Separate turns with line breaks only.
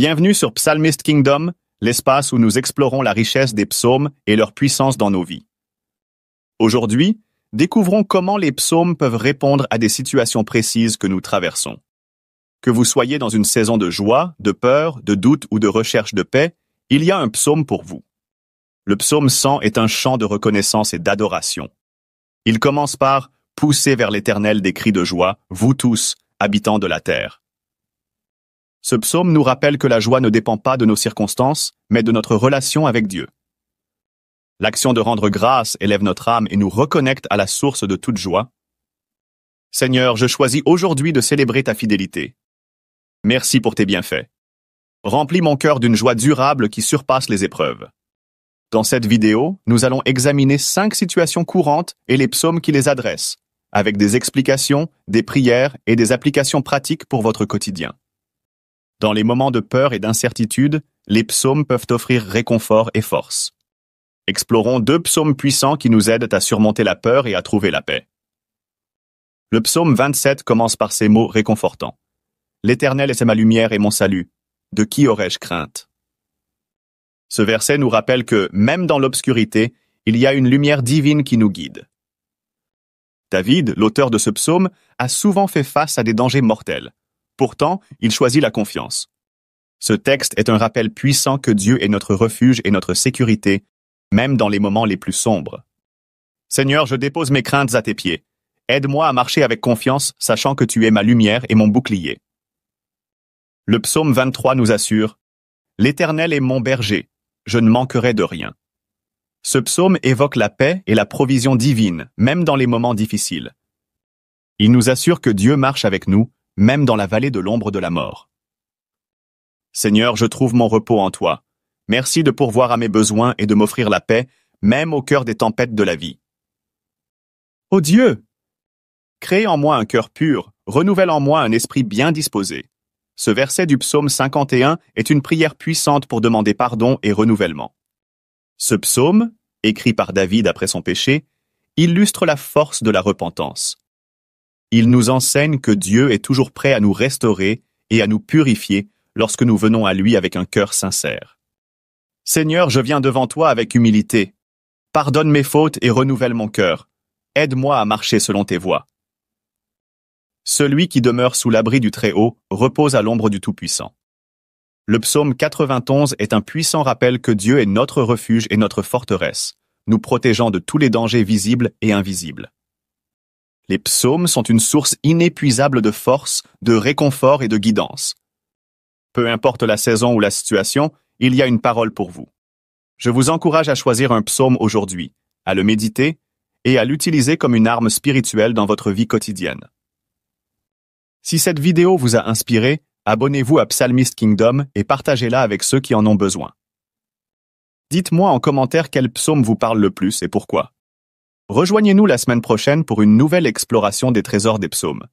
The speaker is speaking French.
Bienvenue sur Psalmist Kingdom, l'espace où nous explorons la richesse des psaumes et leur puissance dans nos vies. Aujourd'hui, découvrons comment les psaumes peuvent répondre à des situations précises que nous traversons. Que vous soyez dans une saison de joie, de peur, de doute ou de recherche de paix, il y a un psaume pour vous. Le psaume 100 est un chant de reconnaissance et d'adoration. Il commence par « Poussez vers l'Éternel des cris de joie, vous tous, habitants de la terre ». Ce psaume nous rappelle que la joie ne dépend pas de nos circonstances, mais de notre relation avec Dieu. L'action de rendre grâce élève notre âme et nous reconnecte à la source de toute joie. Seigneur, je choisis aujourd'hui de célébrer ta fidélité. Merci pour tes bienfaits. Remplis mon cœur d'une joie durable qui surpasse les épreuves. Dans cette vidéo, nous allons examiner 5 situations courantes et les psaumes qui les adressent, avec des explications, des prières et des applications pratiques pour votre quotidien. Dans les moments de peur et d'incertitude, les psaumes peuvent offrir réconfort et force. Explorons 2 psaumes puissants qui nous aident à surmonter la peur et à trouver la paix. Le psaume 27 commence par ces mots réconfortants. « L'Éternel est ma lumière et mon salut. De qui aurais-je crainte ?» Ce verset nous rappelle que, même dans l'obscurité, il y a une lumière divine qui nous guide. David, l'auteur de ce psaume, a souvent fait face à des dangers mortels. Pourtant, il choisit la confiance. Ce texte est un rappel puissant que Dieu est notre refuge et notre sécurité, même dans les moments les plus sombres. Seigneur, je dépose mes craintes à tes pieds. Aide-moi à marcher avec confiance, sachant que tu es ma lumière et mon bouclier. Le psaume 23 nous assure « L'Éternel est mon berger, je ne manquerai de rien ». Ce psaume évoque la paix et la provision divine, même dans les moments difficiles. Il nous assure que Dieu marche avec nous, même dans la vallée de l'ombre de la mort. Seigneur, je trouve mon repos en toi. Merci de pourvoir à mes besoins et de m'offrir la paix, même au cœur des tempêtes de la vie. Ô Dieu! Crée en moi un cœur pur, renouvelle en moi un esprit bien disposé. Ce verset du psaume 51 est une prière puissante pour demander pardon et renouvellement. Ce psaume, écrit par David après son péché, illustre la force de la repentance. Il nous enseigne que Dieu est toujours prêt à nous restaurer et à nous purifier lorsque nous venons à lui avec un cœur sincère. Seigneur, je viens devant toi avec humilité. Pardonne mes fautes et renouvelle mon cœur. Aide-moi à marcher selon tes voies. Celui qui demeure sous l'abri du Très-Haut repose à l'ombre du Tout-Puissant. Le psaume 91 est un puissant rappel que Dieu est notre refuge et notre forteresse, nous protégeant de tous les dangers visibles et invisibles. Les psaumes sont une source inépuisable de force, de réconfort et de guidance. Peu importe la saison ou la situation, il y a une parole pour vous. Je vous encourage à choisir un psaume aujourd'hui, à le méditer et à l'utiliser comme une arme spirituelle dans votre vie quotidienne. Si cette vidéo vous a inspiré, abonnez-vous à Psalmist Kingdom et partagez-la avec ceux qui en ont besoin. Dites-moi en commentaire quel psaume vous parle le plus et pourquoi. Rejoignez-nous la semaine prochaine pour une nouvelle exploration des trésors des psaumes.